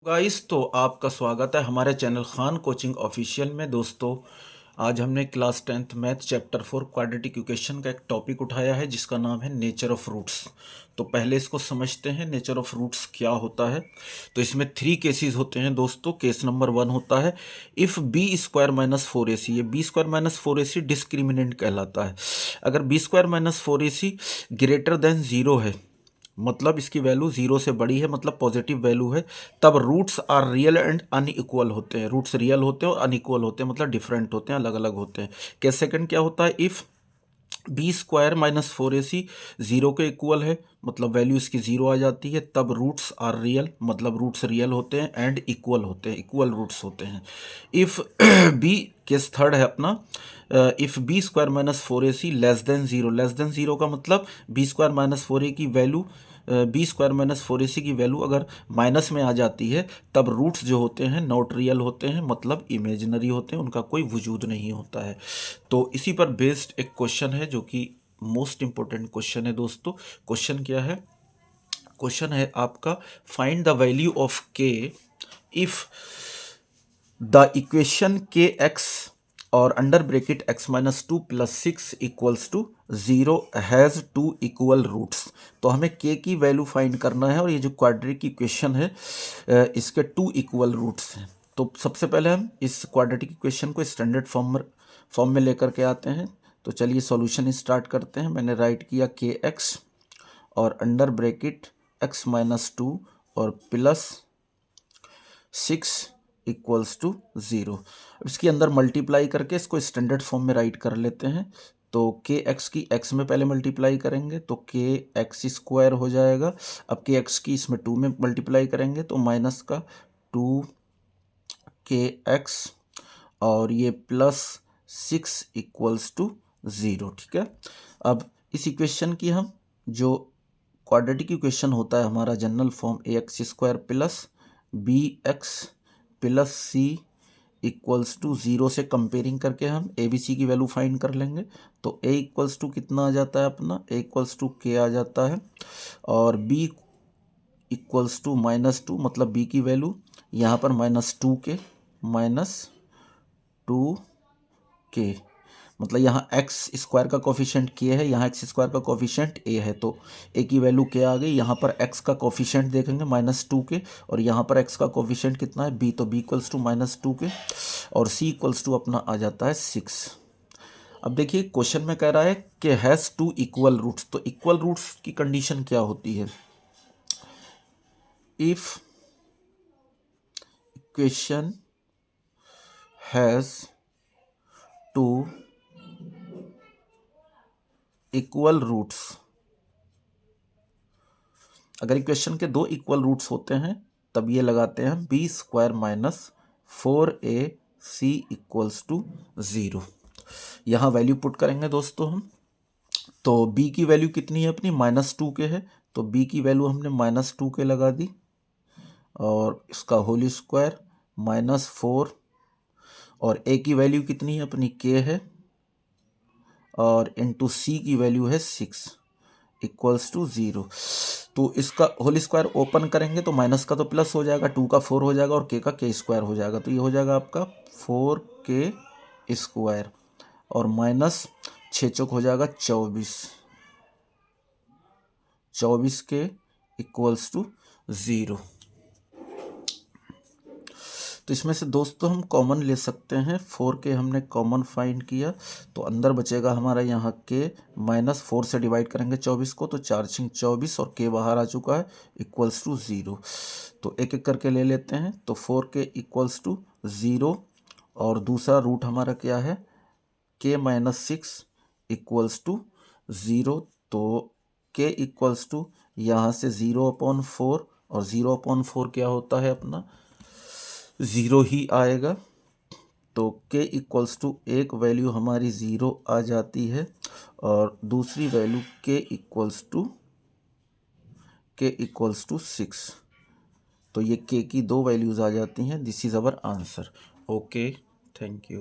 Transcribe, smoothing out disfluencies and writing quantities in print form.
Guys, तो आपका स्वागत है हमारे चैनल खान कोचिंग ऑफिशियल में। दोस्तों, आज हमने class 10th math chapter 4 quadratic equation का एक टॉपिक उठाया है जिसका नाम है नेचर ऑफ रूट्स। तो पहले इसको समझते हैं, नेचर ऑफ रूट्स क्या होता है। तो इसमें 3 केसेस होते हैं दोस्तों। केस नंबर 1 होता है if B square minus 4ac। ये B square minus 4ac discriminant कहलाता है। अगर B square minus 4ac greater than 0 है, मतलब इसकी वैल्यू 0 से बड़ी है, मतलब पॉजिटिव वैल्यू है, तब roots are real and unequal होते हैं। रूट्स रियल होते हैं और अनइक्वल होते हैं, मतलब डिफरेंट होते हैं, अलग अलग होते हैं। केस सेकंड क्या होता है, if B square minus 4ac 0 के इक्वल है, मतलब वैल्यू इसकी 0 आ जाती है, तब रूट्स आर रियल, मतलब रूट्स रियल होते हैं एंड इक्वल होते हैं, इक्वल रूट्स होते हैं। इफ़ बी, केस थर्ड है अपना, if B square minus 4ac less than 0। Less than 0 का मतलब बी स्क्वायर माइनस 4a की value, B square minus 4ac की वैल्यू अगर माइनस में आ जाती है, तब रूट्स जो होते हैं नॉट रियल होते हैं, मतलब इमेजिनरी होते हैं, उनका कोई वजूद नहीं होता है। तो इसी पर बेस्ड एक क्वेश्चन है जो कि मोस्ट इंपॉर्टेंट क्वेश्चन है दोस्तों। क्वेश्चन क्या है? क्वेश्चन है आपका, find the value of K if the equation K X और under bracket X minus 2 plus 6 equals to 0 has 2 equal roots. तो हमें के की वैल्यू फाइंड करना है और ये जो क्वाड्रेटिक इक्वेशन है इसके 2 इक्वल रूट्स हैं। तो सबसे पहले हम इस क्वाड्रेटिक इक्वेशन को स्टैंडर्ड फॉर्म में लेकर के आते हैं। तो चलिए सॉल्यूशन स्टार्ट करते हैं। मैंने राइट किया के एक्स और अंडर ब्रैकेट एक्स माइनस 2 और प्लस 6 इक्वल्स टू 0। इसके अंदर मल्टीप्लाई करके इसको स्टैंडर्ड फॉर्म में राइट कर लेते हैं। तो के एक्स की एक्स में पहले मल्टीप्लाई करेंगे तो के एक्स स्क्वायर हो जाएगा। अब के एक्स की इसमें 2 में मल्टीप्लाई करेंगे तो माइनस का 2 के एक्स और ये प्लस 6 इक्वल्स टू 0। ठीक है। अब इस इक्वेशन की हम जो क्वाड्रेटिक इक्वेशन होता है हमारा general form A X square plus B X plus C equals to 0 से कंपेयरिंग करके हम ए बी सी की वैल्यू फाइंड कर लेंगे। तो ए इक्वल्स टू कितना आ जाता है अपना, ए इक्वल्स टू के आ जाता है और बी इक्वल्स टू माइनस 2, मतलब बी की वैल्यू यहाँ पर माइनस 2 के, माइनस 2 के, मतलब यहाँ एक्स स्क्वायर का कोफिशिएंट के है, यहाँ एक्स स्क्वायर का कोफिशिएंट ए है, तो ए की वैल्यू क्या आ गई। यहाँ पर एक्स का कोफिशिएंट देखेंगे माइनस 2 के और यहाँ पर एक्स का कोफिशिएंट कितना है बी, तो बी इक्वल्स टू माइनस 2 के और सी इक्वल्स टू अपना आ जाता है 6। अब देखिए क्वेश्चन में कह रहा है कि हैज़ 2 इक्वल रूट्स। तो इक्वल रूट्स की कंडीशन क्या होती है? If equation has 2 equal roots, अगर इक्वेशन के 2 इक्वल रूट्स होते हैं तब ये लगाते हैं B square minus 4ac equals to 0। यहाँ वैल्यू पुट करेंगे दोस्तों हम। तो b की वैल्यू कितनी है अपनी, माइनस 2 के है, तो b की वैल्यू हमने माइनस 2 के लगा दी और इसका होल स्क्वायर माइनस 4 और a की वैल्यू कितनी है अपनी k है और इंटू c की वैल्यू है 6 इक्वल्स टू 0। तो इसका होल स्क्वायर ओपन करेंगे तो माइनस का तो प्लस हो जाएगा, 2 का 4 हो जाएगा और के का के स्क्वायर हो जाएगा। तो ये हो जाएगा आपका 4k स्क्वायर और माइनस 6 चौक हो जाएगा 24 के इक्वल्स टू 0। तो इसमें से दोस्तों हम कॉमन ले सकते हैं। 4k हमने कॉमन फाइंड किया तो अंदर बचेगा हमारा यहाँ k, माइनस 4 से डिवाइड करेंगे 24 को तो 4 छिंग 24 और k बाहर आ चुका है इक्वल्स टू 0। तो एक एक करके ले लेते हैं। तो 4k इक्वल्स टू 0 और दूसरा रूट हमारा क्या है, k माइनस 6 इक्वल्स टू 0। तो k इक्वल्स टू यहाँ से 0/4 और 0/4 क्या होता है अपना 0 ही आएगा। तो k इक्वल्स टू एक वैल्यू हमारी 0 आ जाती है और दूसरी वैल्यू k इक्वल्स टू 6। तो ये k की 2 वैल्यूज़ आ जाती हैं। This is our answer. Okay, thank you.